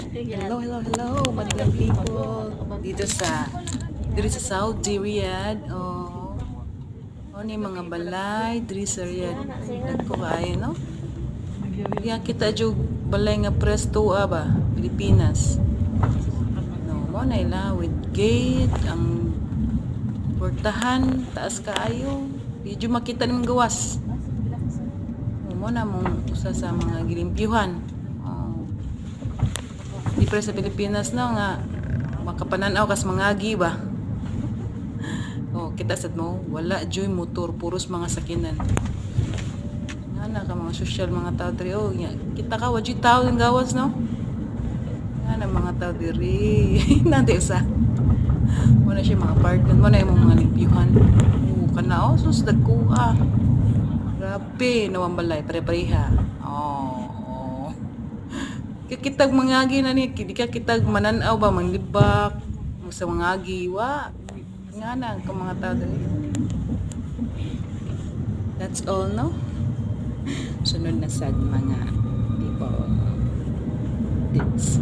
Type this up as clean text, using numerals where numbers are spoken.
Hello, hello, hello, madlang people. Dito sa Saudi Riyadh. Ni mga balay diri sa Riyadh. Nagko kaayo no. Kaya kita jud balay nga presto ba, Pilipinas. No, mo na ila with gate ang portahan taas kaayo. Di jud makita ning gawas. Mo na mong usa sa mga gilimpyuhan. Di pa sa Pilipinas na nga makapananaw kas mangagi ba. Kita sad mo wala joy motor, puros mga sakinan. Ana ka mga social mga tao diri kita ka wa joy tao ng gawas no. Ana mga tao diri nanti usa. Wala siya mga apartment mo na yung mga limpyuhan. Kana sus dagkuha. Grabe nawang balay pare-pareha. Kitag mangagi na ni, di ka kitag mananaw ba, manglibak, sa mangagi, wa. Nga na, ang mga tao dali. That's all, no? Sunod na sad mga people. Tips.